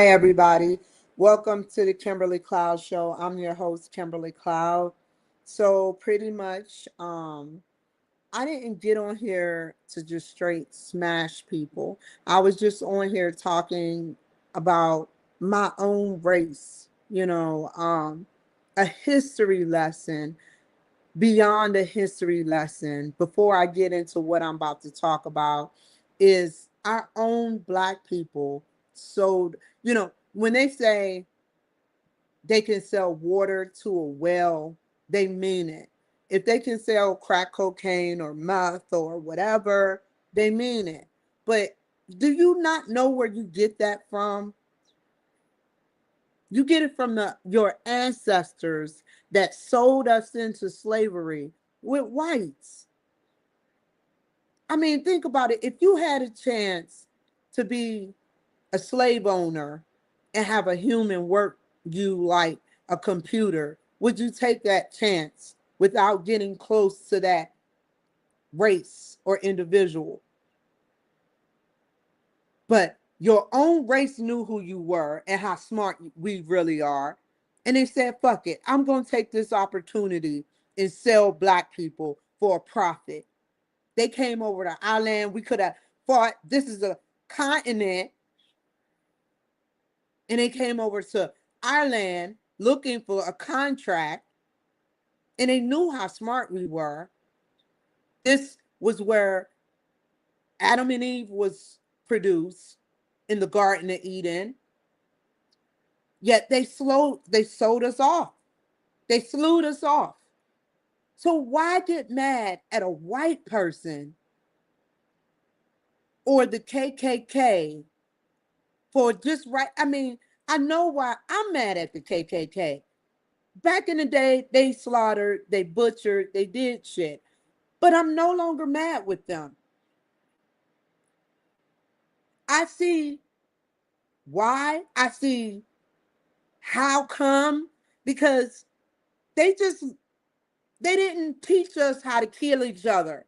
Hi, everybody. Welcome to the Kimberly Cloud Show. I'm your host, Kimberly Cloud. So, pretty much, I didn't get on here to just straight smash people. I was just on here talking about my own race, a history lesson beyond a history lesson. Before I get into what I'm about to talk about, is our own Black people sold, when they say they can sell water to a well, they mean it. If they can sell crack cocaine or meth or whatever, they mean it. But do you not know where you get that from? You get it from your ancestors that sold us into slavery with whites. I mean, think about it. If you had a chance to be a slave owner and have a human work you like a computer, would you take that chance without getting close to that race or individual? But your own race knew who you were and how smart we really are. And they said, fuck it, I'm going to take this opportunity and sell Black people for a profit. They came over to our land. We could have fought. This is a continent. And they came over to our land looking for a contract. And they knew how smart we were. This was where Adam and Eve was produced in the Garden of Eden. Yet they sold us off. They slewed us off. So why get mad at a white person or the KKK for just right? I mean, I know why I'm mad at the KKK. Back in the day, they slaughtered, they butchered, they did shit. But I'm no longer mad with them. I see why. I see how come. Because they just, they didn't teach us how to kill each other.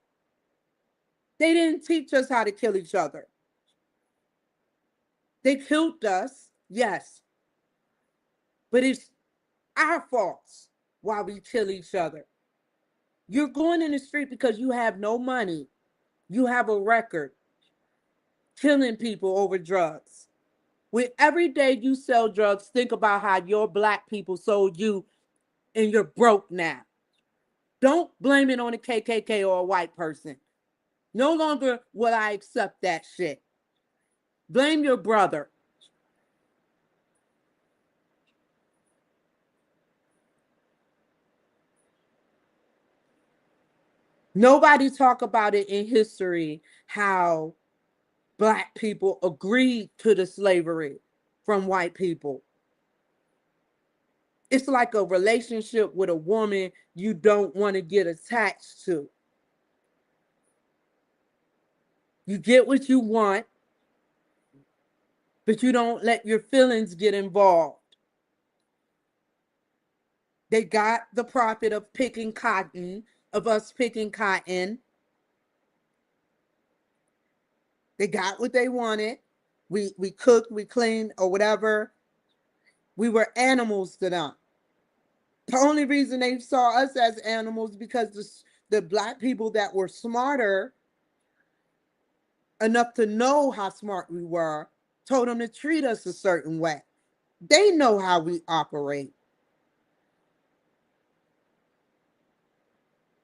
They didn't teach us how to kill each other. They killed us, yes. But it's our faults why we kill each other. You're going in the street because you have no money. You have a record killing people over drugs. When every day you sell drugs, think about how your Black people sold you and you're broke now. Don't blame it on the KKK or a white person. No longer will I accept that shit. Blame your brother. Nobody talk about it in history how Black people agreed to the slavery from white people. It's like a relationship with a woman you don't want to get attached to. You get what you want, but you don't let your feelings get involved. They got the profit of picking cotton, of us picking cotton. They got what they wanted. We cooked, we cleaned, or whatever. We were animals to them. The only reason they saw us as animals because the Black people that were smarter enough to know how smart we were told them to treat us a certain way. They know how we operate.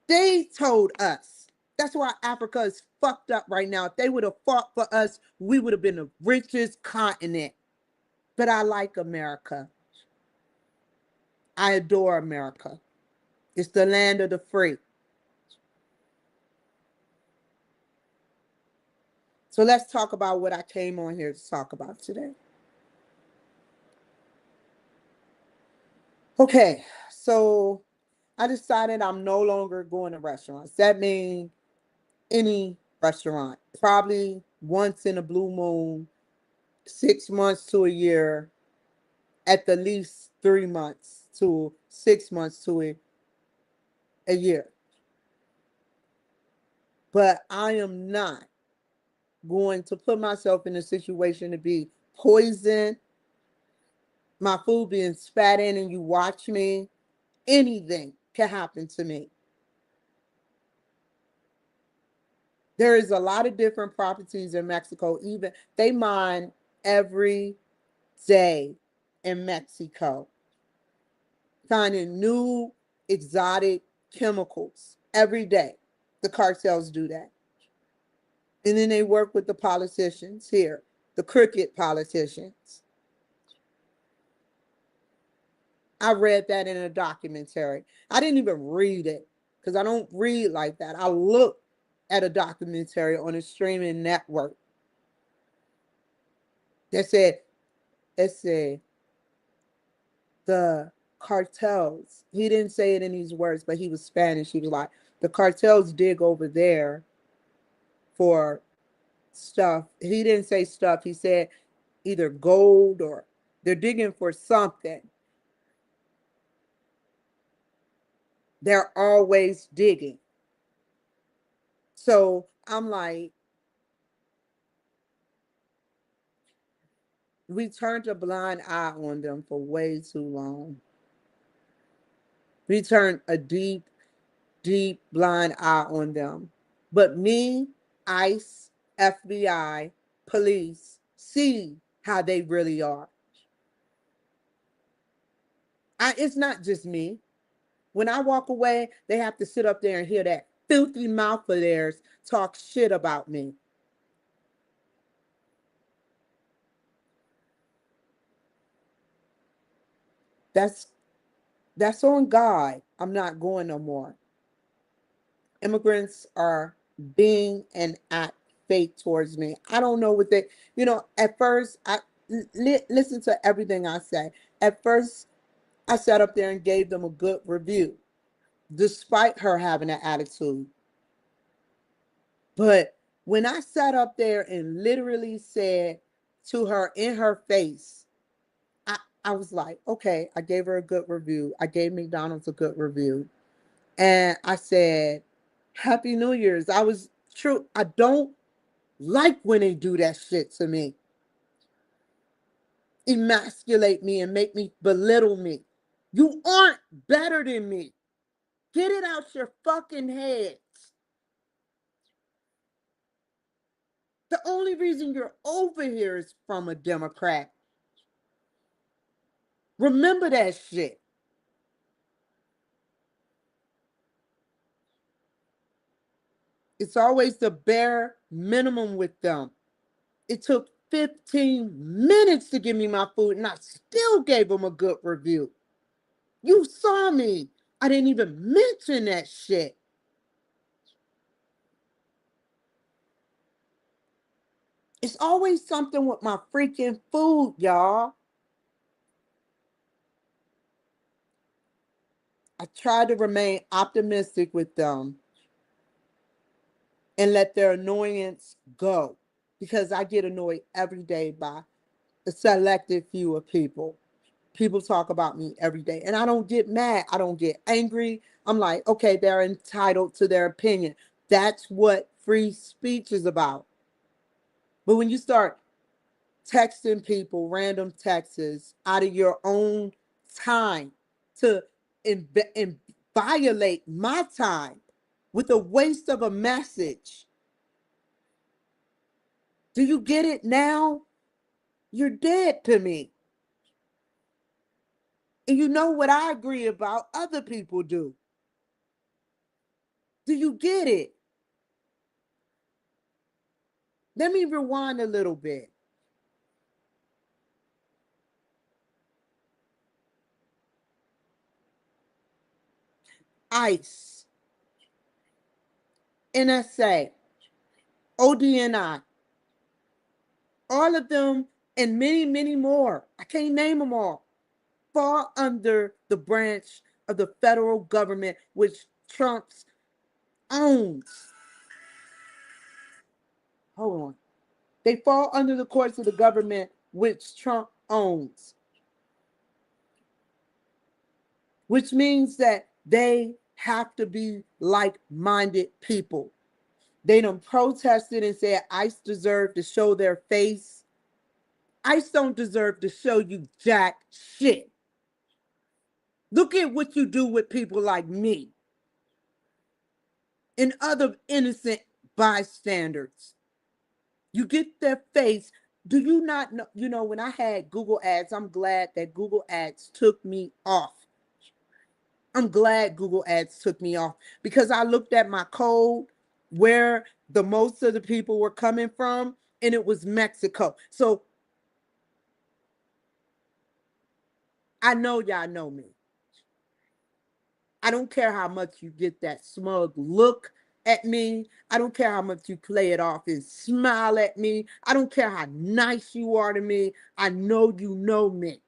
They told us. That's why Africa is fucked up right now. If they would have fought for us, we would have been the richest continent. But I like America. I adore America. It's the land of the free. So let's talk about what I came on here to talk about today. Okay, so I decided I'm no longer going to restaurants. That means any restaurant, probably once in a blue moon, 6 months to a year, at the least 3 months to 6 months to a year. But I am not going to put myself in a situation to be poisoned my food being spat in and you watch me, anything can happen to me. There is a lot of different properties in Mexico. Even they mine every day in Mexico, finding new exotic chemicals every day. The cartels do that. And then they work with the politicians here, the crooked politicians. I read that in a documentary. I didn't even read it because I don't read like that. I looked at a documentary on a streaming network that said, it said, the cartels, he didn't say it in these words, but he was Spanish. He was like, the cartels dig over there for stuff. He didn't say stuff. He said either gold or they're digging for something. They're always digging. So I'm like, we turned a blind eye on them for way too long. We turned a deep, deep blind eye on them. But me, ICE, FBI, police see how they really are. It's not just me. When I walk away, they have to sit up there and hear that filthy mouth of theirs talk shit about me. That's on God. I'm not going no more. Immigrants are being and act fake towards me. I don't know what they, at first, I listen to everything I say. At first, I sat up there and gave them a good review, despite her having an attitude. But when I sat up there and literally said to her in her face, I was like, okay, I gave her a good review. I gave McDonald's a good review. And I said, Happy New Year's. I was true. I don't like when they do that shit to me. Emasculate me and make me belittle me. You aren't better than me. Get it out your fucking heads. The only reason you're over here is from a Democrat. Remember that shit. It's always the bare minimum with them. It took 15 minutes to give me my food, and I still gave them a good review. You saw me. I didn't even mention that shit. It's always something with my freaking food, y'all. I try to remain optimistic with them and let their annoyance go because I get annoyed every day by a selected few of people. People talk about me every day and I don't get mad. I don't get angry. I'm like, okay, they're entitled to their opinion. That's what free speech is about. But when you start texting people random texts out of your own time to violate my time with a waste of a message. Do you get it now? You're dead to me. And you know what I agree about, other people do. Do you get it? Let me rewind a little bit. ICE, NSA, ODNI, all of them, and many, many more. I can't name them all. Fall under the branch of the federal government, which Trump owns. Hold on. They fall under the courts of the government, which Trump owns, which means that they have to be like-minded people. They done protested and said ICE deserved to show their face ICE don't deserve to show you jack shit. Look at what you do with people like me and other innocent bystanders. You get their face. Do you not know? You know, when I had Google Ads, I'm glad that Google Ads took me off. I'm glad Google Ads took me off because I looked at my code where the most of the people were coming from, and it was Mexico. So I know y'all know me. I don't care how much you get that smug look at me. I don't care how much you play it off and smile at me. I don't care how nice you are to me. I know you know me.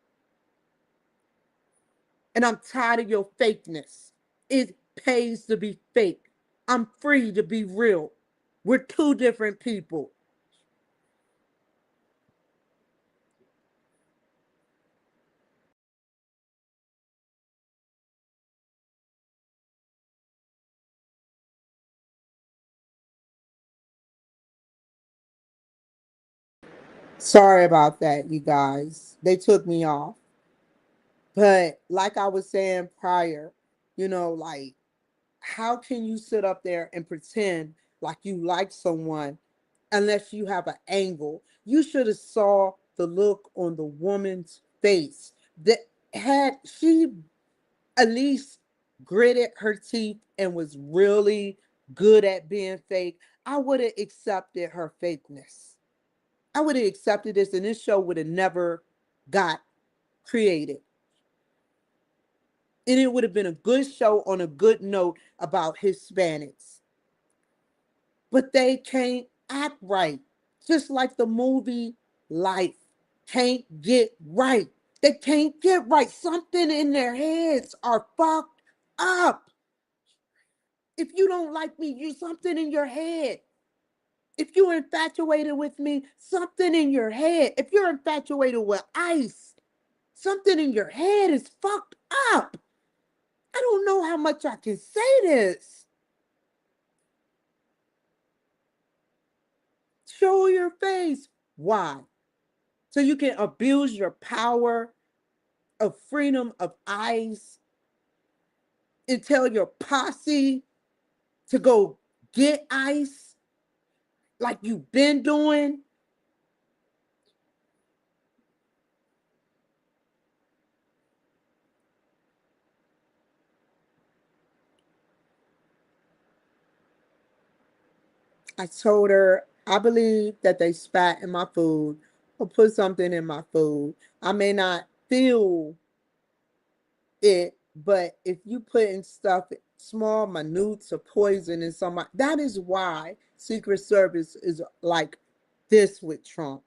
And I'm tired of your fakeness. It pays to be fake. I'm free to be real. We're two different people. Sorry about that, you guys. They took me off. But like I was saying prior, like, how can you sit up there and pretend like you like someone unless you have an angle? You should have saw the look on the woman's face. That had she at least gritted her teeth and was really good at being fake, I would have accepted her fakeness. I would have accepted this, and this show would have never got created. And it would have been a good show on a good note about Hispanics. But they can't act right. Just like the movie Life can't get right. They can't get right. Something in their heads are fucked up. If you don't like me, you something in your head. If you're infatuated with me, something in your head. If you're infatuated with ICE, something in your head is fucked up. I don't know how much I can say this. Show your face. Why? So you can abuse your power of freedom of ICE and tell your posse to go get ICE like you've been doing. I told her I believe that they spat in my food or put something in my food. I may not feel it, but if you put in stuff, small minutes of poison in somebody, that is why Secret Service is like this with Trump.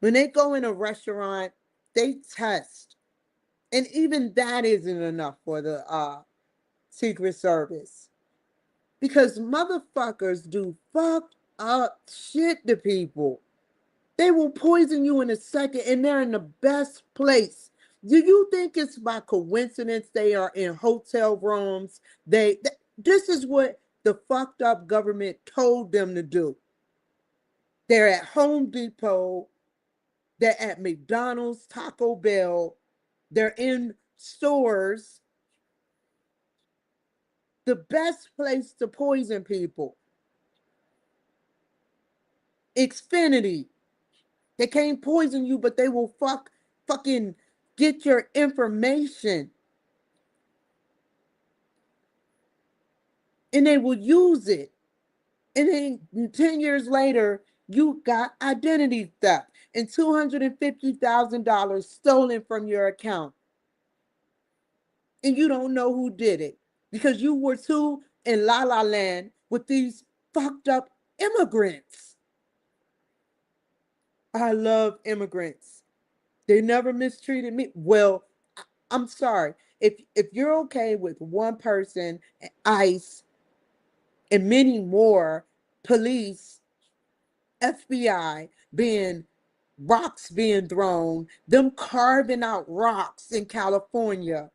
When they go in a restaurant, they test. And even that isn't enough for the Secret Service. Because motherfuckers do fucked up shit to people. They will poison you in a second, and they're in the best place. Do you think it's by coincidence they are in hotel rooms? This is what the fucked up government told them to do. They're at Home Depot, they're at McDonald's, Taco Bell, they're in stores. The best place to poison people. Xfinity. They can't poison you, but they will fucking get your information. And they will use it. And then 10 years later, you got identity theft and $250,000 stolen from your account. And you don't know who did it because you were too in la la land with these fucked up immigrants. I love immigrants. They never mistreated me. Well, I'm sorry. If you're okay with one person, ICE, and many more, police, FBI, being rocks being thrown, them carving out rocks in California,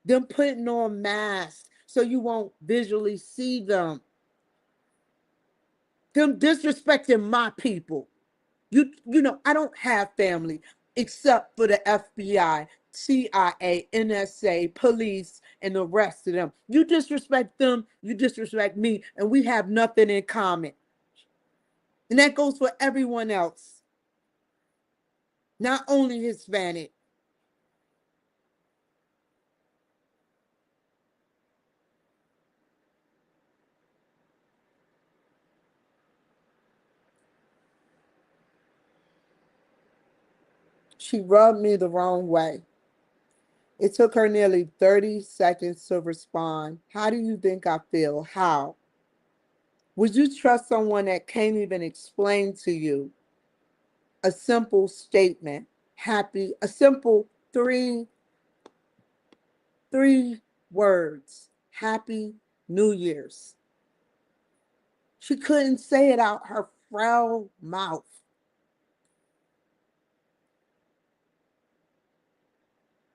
them putting on masks so you won't visually see them disrespecting my people. You know, I don't have family except for the FBI, CIA, NSA, police, and the rest of them. You disrespect them, you disrespect me, and we have nothing in common. And that goes for everyone else, not only Hispanic. She rubbed me the wrong way. It took her nearly 30 seconds to respond. How do you think I feel? How? Would you trust someone that can't even explain to you a simple statement? Happy, a simple three words. Happy New Year's. She couldn't say it out her frail mouth.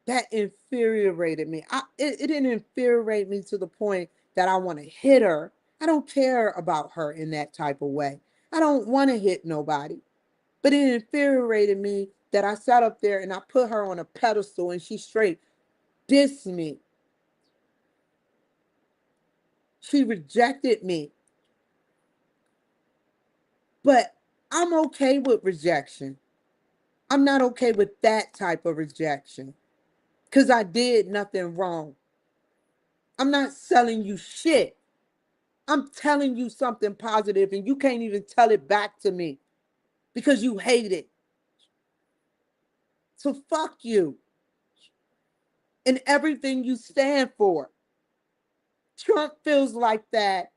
That infuriated me. It didn't infuriate me to the point that I want to hit her. I don't care about her in that type of way. I don't want to hit nobody. But it infuriated me that I sat up there and I put her on a pedestal and she straight dissed me. She rejected me. But I'm okay with rejection. I'm not okay with that type of rejection because I did nothing wrong. I'm not selling you shit. I'm telling you something positive and you can't even tell it back to me because you hate it. So fuck you and everything you stand for. Trump feels like that.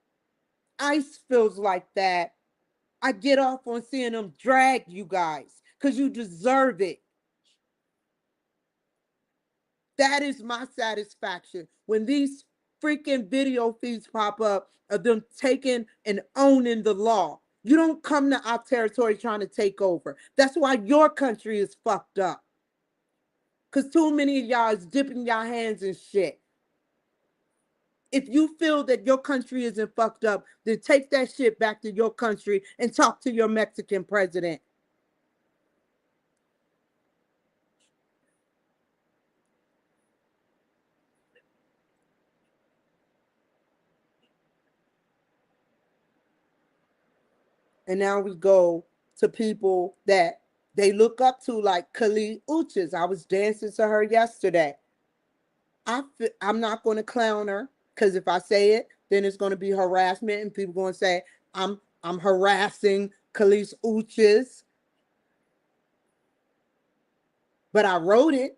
ICE feels like that. I get off on seeing them drag you guys because you deserve it. That is my satisfaction. When these freaking video feeds pop up of them taking and owning the law. You don't come to our territory trying to take over. That's why your country is fucked up. Because too many of y'all is dipping your hands in shit. If you feel that your country isn't fucked up, then take that shit back to your country and talk to your Mexican president. And now we go to people that they look up to, like Khalid Uchis. I was dancing to her yesterday. I'm not going to clown her because if I say it, then it's going to be harassment, and people going to say I'm harassing Khalid Uchis. But I wrote it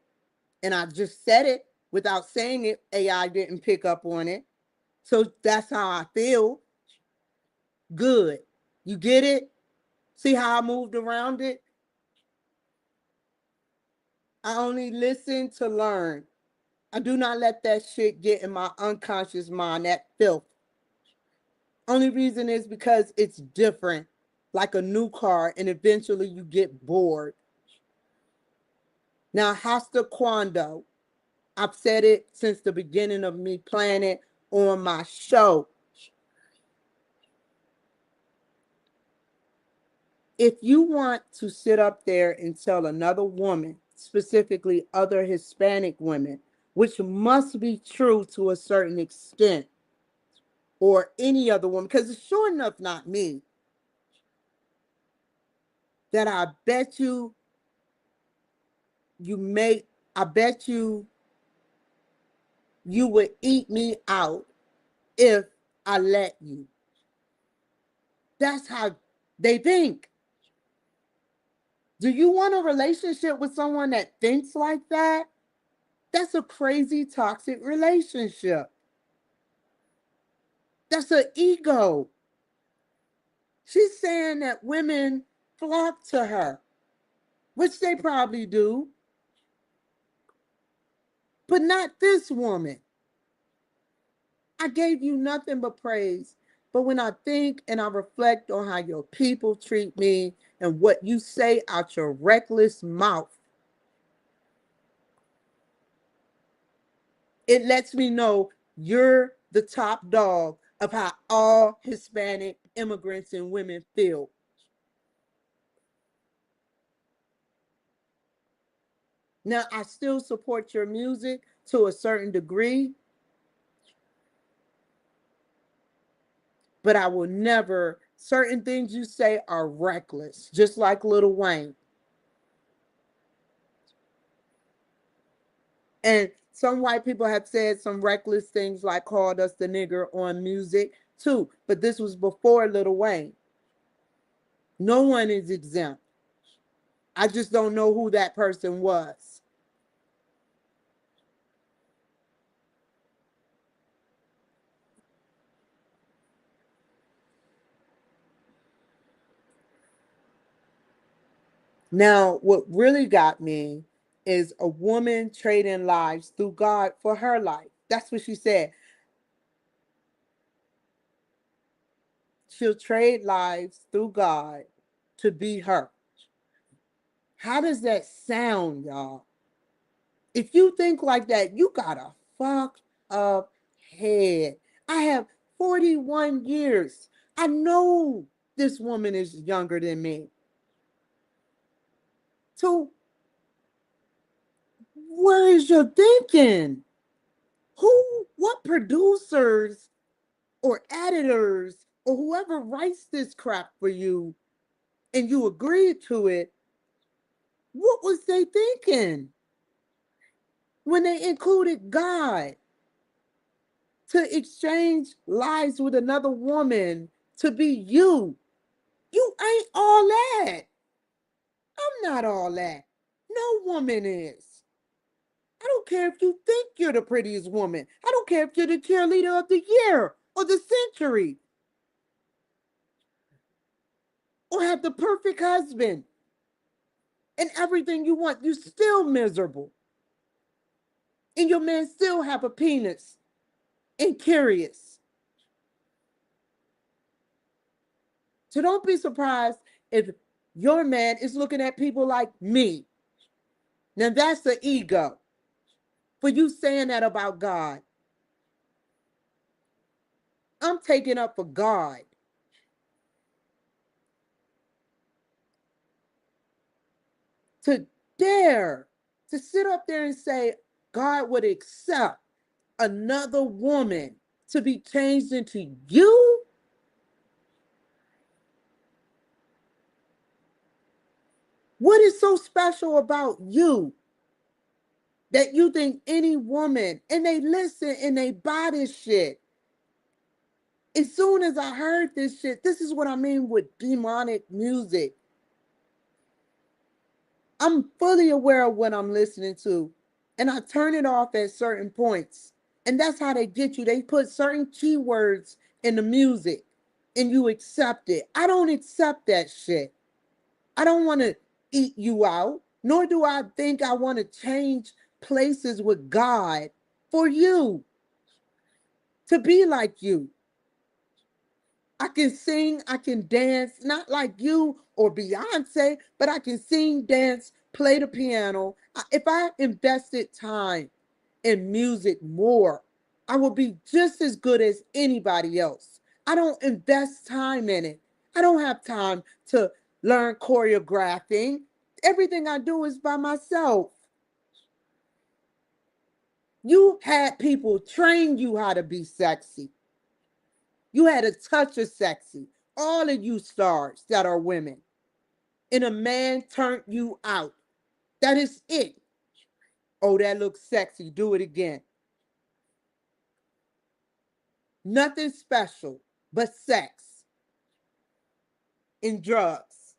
and I just said it without saying it. AI didn't pick up on it, so that's how I feel. Good. You get it? See how I moved around it? I only listen to learn. I do not let that shit get in my unconscious mind, that filth. Only reason is because it's different, like a new car, and eventually you get bored. Now, hasta cuando, I've said it since the beginning of me playing it on my show. If you want to sit up there and tell another woman, specifically other Hispanic women, which must be true to a certain extent, or any other woman, because it's sure enough not me, that I bet you you make, I bet you would eat me out if I let you. That's how they think. Do you want a relationship with someone that thinks like that? That's a crazy, toxic relationship. That's an ego. She's saying that women flock to her, which they probably do, but not this woman. I gave you nothing but praise. But when I think and I reflect on how your people treat me and what you say out your reckless mouth, it lets me know you're the top dog of how all Hispanic immigrants and women feel. Now, I still support your music to a certain degree, but I will never, certain things you say are reckless, just like Lil Wayne. And some white people have said some reckless things like called us the nigger on music too, but this was before Lil Wayne. No one is exempt. I just don't know who that person was. Now, what really got me is a woman trading lives through God for her life. That's what she said. She'll trade lives through God to be her. How does that sound, y'all? If you think like that, you got a fucked up head. I have 41 years. I know this woman is younger than me. So, where is your thinking? What producers or editors or whoever writes this crap for you and you agreed to it, what was they thinking when they included God to exchange lives with another woman to be you? You ain't all that. I'm not all that. No woman is. I don't care if you think you're the prettiest woman. I don't care if you're the cheerleader of the year or the century or have the perfect husband and everything you want. You're still miserable. And your man still have a penis and curious. So don't be surprised if your man is looking at people like me. Now that's the ego for you saying that about God. I'm taking up for God. To dare to sit up there and say God would accept another woman to be changed into you? What is so special about you that you think any woman, and they listen and they buy this shit? As soon as I heard this shit, this is what I mean with demonic music. I'm fully aware of what I'm listening to, and I turn it off at certain points. And that's how they get you. They put certain keywords in the music and you accept it. I don't accept that shit. I don't want to eat you out, nor do I think I want to change places with God for you to be like you. I can sing, I can dance, not like you or Beyonce, but I can sing, dance, play the piano. If I invested time in music more, I would be just as good as anybody else. I don't invest time in it. I don't have time to learn choreographing. Everything I do is by myself. You had people train you how to be sexy. You had a touch of sexy. All of you stars that are women. And a man turned you out. That is it. Oh, that looks sexy. Do it again. Nothing special but sex and drugs.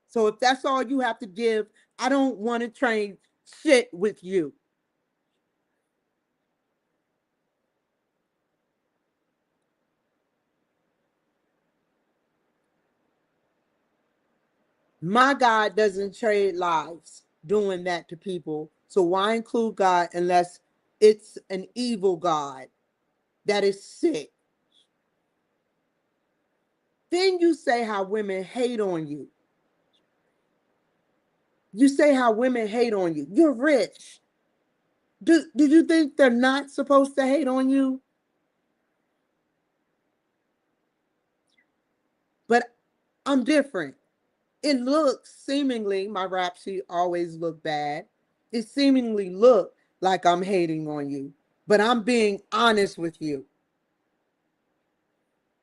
So if that's all you have to give, I don't want to train shit with you. My God doesn't trade lives doing that to people. So why include God unless it's an evil God that is sick? Then you say how women hate on you. You say how women hate on you. You're rich. Do you think they're not supposed to hate on you? But I'm different. It looks seemingly, my rap sheet always look bad. It seemingly look like I'm hating on you, but I'm being honest with you.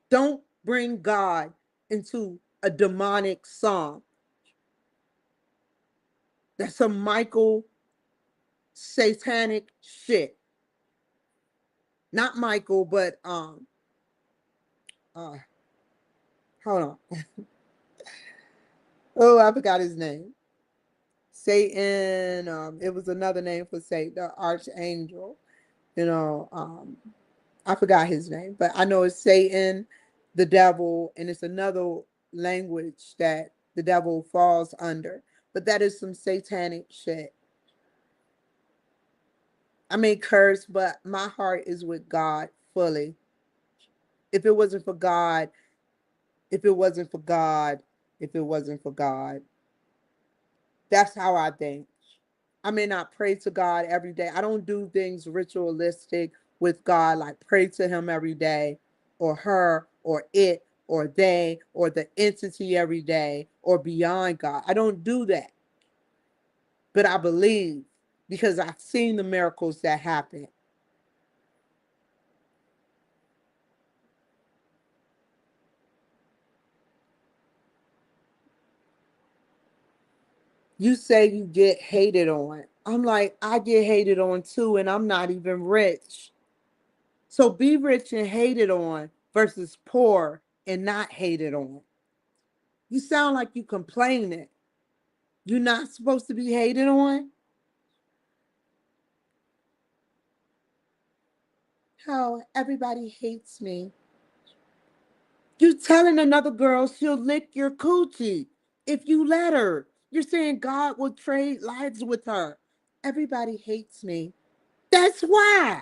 Don't bring God into a demonic song. That's some Michael satanic shit. Not Michael, but uh hold on. Oh, I forgot his name. Satan, it was another name for Satan, the archangel. You know, I forgot his name, but I know it's Satan, the devil, and it's another language that the devil falls under. But that is some satanic shit. I may curse, but my heart is with God fully. If it wasn't for God, if it wasn't for God, if it wasn't for God. That's how I think. I may not pray to God every day. I don't do things ritualistic with God, like pray to Him every day, or her, or it, or they, or the entity every day, or beyond God. I don't do that. But I believe because I've seen the miracles that happen. You say you get hated on. I'm like, I get hated on too, and I'm not even rich. So be rich and hated on versus poor and not hated on. You sound like you complaining. You're not supposed to be hated on? How everybody hates me. You telling another girl she'll lick your coochie if you let her. You're saying God will trade lives with her. Everybody hates me. That's why.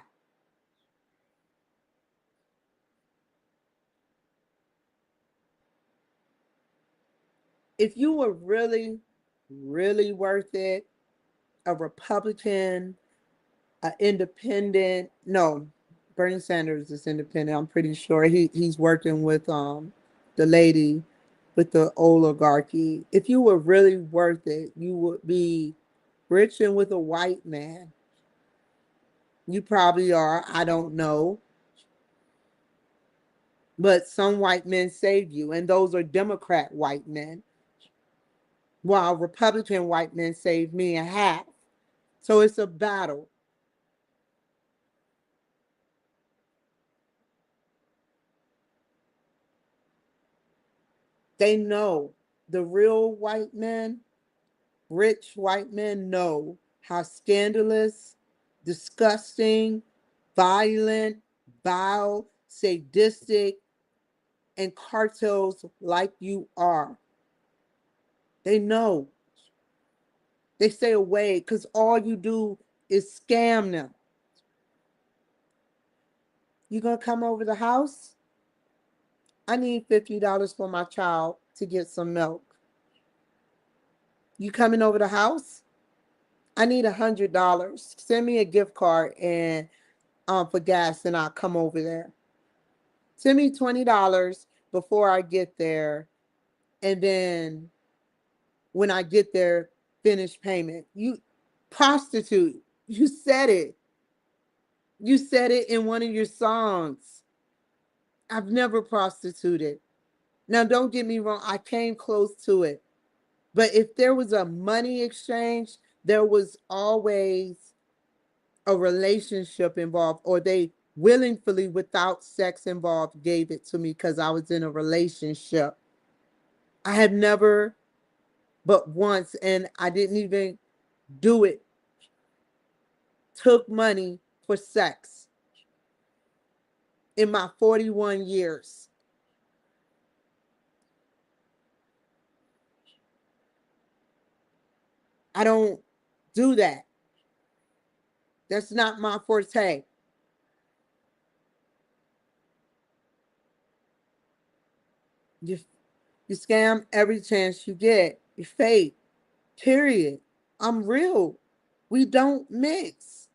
If you were really, really worth it, a Republican, an independent, no, Bernie Sanders is independent. I'm pretty sure he's working with the lady with the oligarchy. If you were really worth it, you would be rich and with a white man. You probably are. I don't know. But some white men saved you, and those are Democrat white men, while Republican white men saved me in half. So it's a battle. They know the real white men, rich white men know how scandalous, disgusting, violent, vile, sadistic, and cartels like you are. They know. They stay away because all you do is scam them. You gonna come over the house? I need $50 for my child to get some milk. You coming over the house? I need $100. Send me a gift card and for gas, and I'll come over there. Send me $20 before I get there, and then when I get there, finish payment. You prostitute. You said it. You said it in one of your songs. I've never prostituted. Now, don't get me wrong, I came close to it. But if there was a money exchange, there was always a relationship involved, or they willingly, without sex involved, gave it to me because I was in a relationship. I have never but once, and I didn't even do it, took money for sex in my 41 years. I don't do that. That's not my forte. You, you scam every chance you get. You fake. Period. I'm real. We don't mix.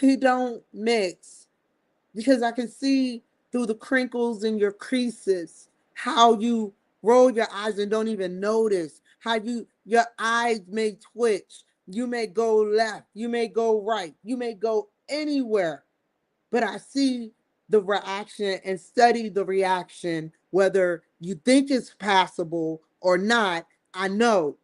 We don't mix. Because I can see through the crinkles in your creases how you roll your eyes and don't even notice. how your eyes may twitch. You may go left, you may go right, you may go anywhere. But I see the reaction and study the reaction, whether you think it's passable or not. I know.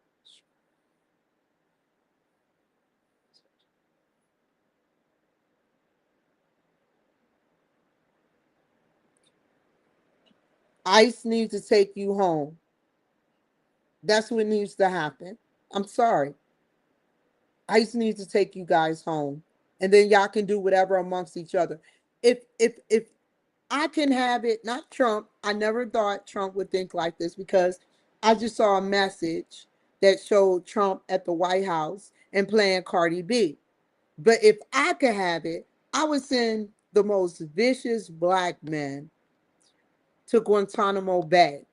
ICE needs to take you home. That's what needs to happen. I'm sorry. ICE needs to take you guys home. And then y'all can do whatever amongst each other. If I can have it, not Trump. I never thought Trump would think like this because I just saw a message that showed Trump at the White House and playing Cardi B. But if I could have it, I would send the most vicious black men to Guantanamo Bay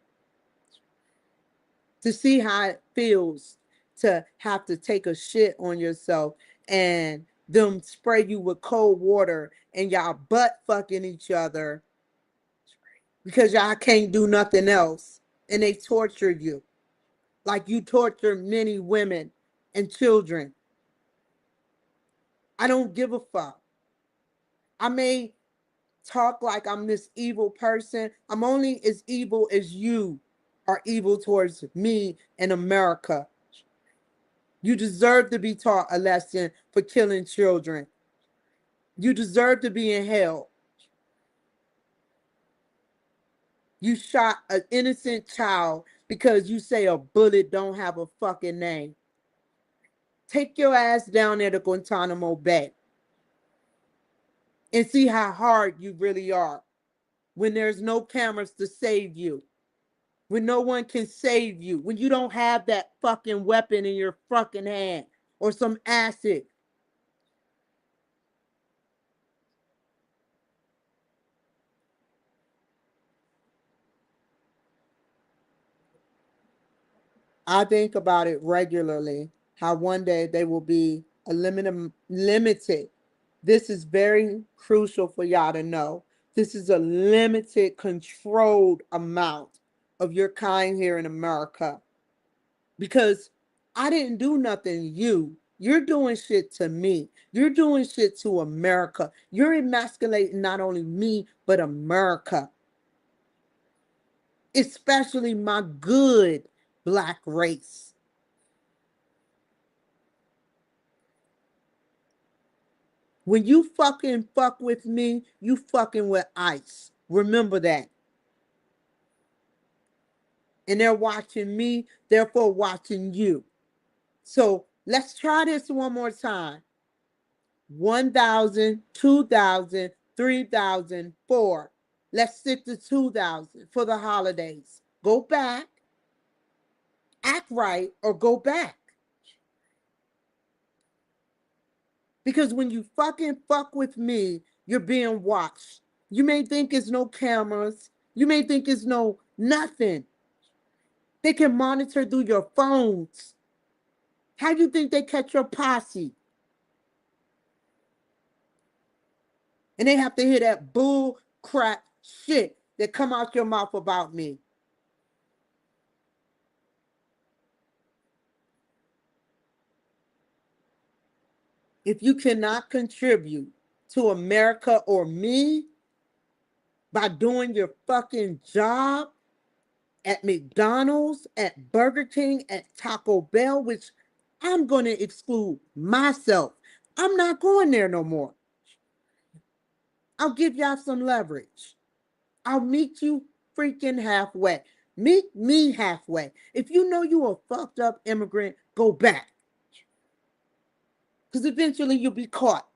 to see how it feels to have to take a shit on yourself and them spray you with cold water and y'all butt fucking each other because y'all can't do nothing else, and they torture you like you torture many women and children. I don't give a fuck. I may talk like I'm this evil person. I'm only as evil as you are evil towards me and America. You deserve to be taught a lesson for killing children. You deserve to be in hell. You shot an innocent child because you say a bullet don't have a fucking name. Take your ass down there to Guantanamo Bay and see how hard you really are when there's no cameras to save you, when no one can save you, when you don't have that fucking weapon in your fucking hand or some acid. I think about it regularly, how one day they will be limited. This is very crucial for y'all to know. This is a limited, controlled amount of your kind here in America. Because I didn't do nothing to you. You're doing shit to me. You're doing shit to America. You're emasculating not only me, but America, especially my good black race. When you fucking fuck with me, you fucking with ICE. Remember that. And they're watching me, therefore watching you. So let's try this one more time. 1,000, 2,000, 3,000, 4. Let's stick to 2,000 for the holidays. Go back, act right, or go back. Because when you fucking fuck with me, you're being watched. You may think it's no cameras. You may think it's no nothing. They can monitor through your phones. How do you think they catch your posse? And they have to hear that bull crap shit that come out your mouth about me. If you cannot contribute to America or me by doing your fucking job at McDonald's, at Burger King, at Taco Bell, which I'm going to exclude myself. I'm not going there no more. I'll give y'all some leverage. I'll meet you freaking halfway. Meet me halfway. If you know you a fucked up immigrant, go back. Because eventually you'll be caught.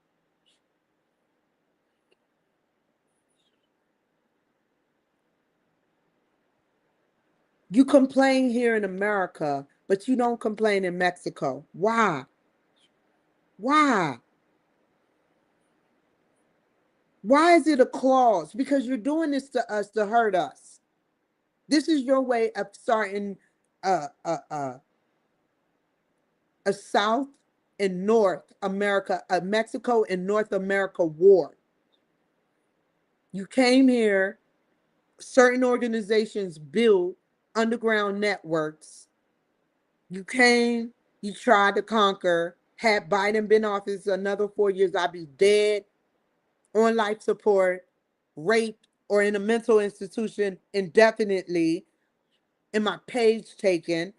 You complain here in America, but you don't complain in Mexico. Why? Why? Why is it a clause? Because you're doing this to us to hurt us. This is your way of starting a, a, a, a South and North America, a Mexico and North America war. You came here, certain organizations build underground networks You came, you tried to conquer. Had Biden been office another 4 years, I'd be dead, on life support, raped, or in a mental institution indefinitely, and my page taken.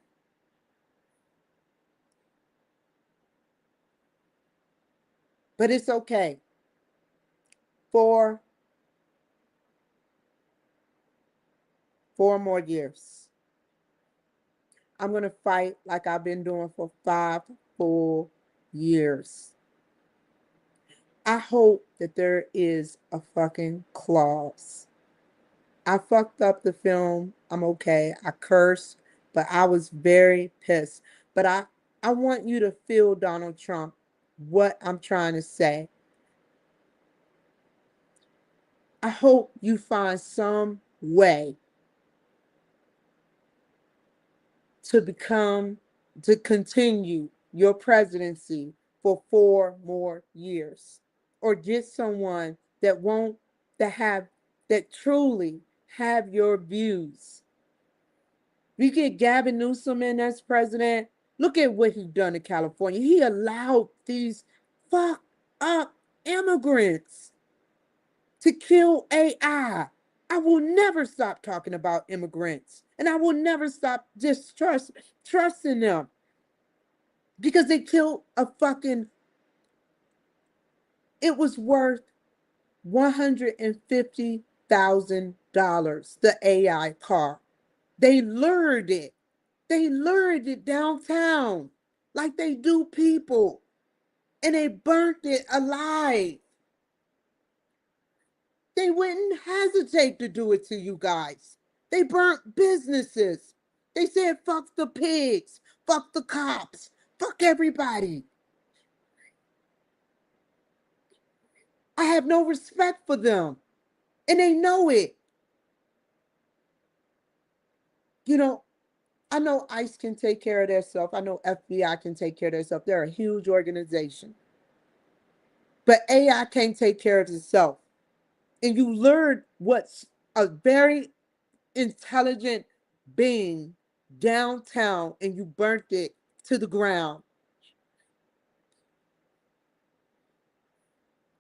But it's okay. Four, 4 more years. I'm going to fight like I've been doing for 5 full years. I hope that there is a fucking clause. I fucked up the film. I'm okay. I cursed, but I was very pissed. But I want you to feel, Donald Trump, what I'm trying to say. I hope you find some way to become, to continue your presidency for 4 more years, or get someone that won't, that have, that truly have your views. We get Gavin Newsom in as president. Look at what he done in California. He allowed these fucked up immigrants to kill AI. I will never stop talking about immigrants, and I will never stop trusting them, because they killed a fucking. It was worth $150,000. The AI car. They lured it. They lured it downtown like they do people, and they burnt it alive. They wouldn't hesitate to do it to you guys. They burnt businesses. They said, fuck the pigs, fuck the cops, fuck everybody. I have no respect for them, and they know it. You know, I know ICE can take care of themselves. I know FBI can take care of themselves. They're a huge organization. But AI can't take care of itself. And you learn what's a very intelligent being downtown, and you burnt it to the ground.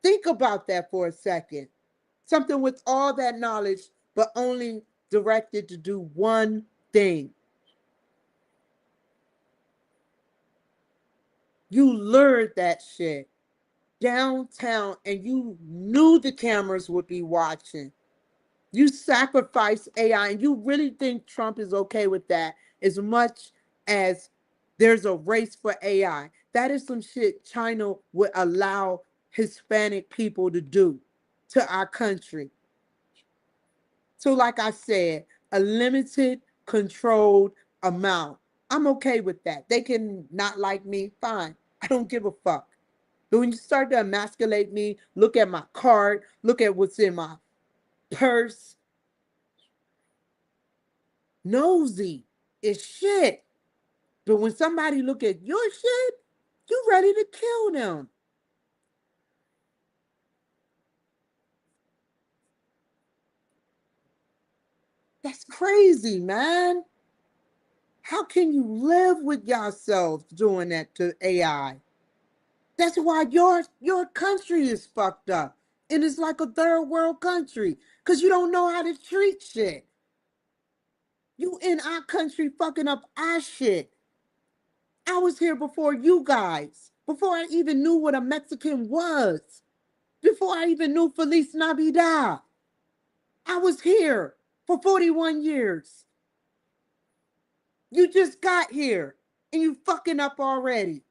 Think about that for a second. Something with all that knowledge, but only directed to do one thing. You lured that shit downtown, and you knew the cameras would be watching. You sacrifice AI, and you really think Trump is okay with that, as much as there's a race for AI. That is some shit China would allow Hispanic people to do to our country. So, like I said, a limited, controlled amount. I'm okay with that. They can not like me, fine. I don't give a fuck. But when you start to emasculate me, look at my card, look at what's in my purse, nosy is shit. But when somebody look at your shit, you ready to kill them. That's crazy, man. How can you live with yourselves doing that to AI? That's why your country is fucked up. And it's like a third world country. Because you don't know how to treat shit. You in our country fucking up our shit. I was here before you guys. Before I even knew what a Mexican was. Before I even knew Feliz Navidad. I was here for 41 years. You just got here and you fucking up already.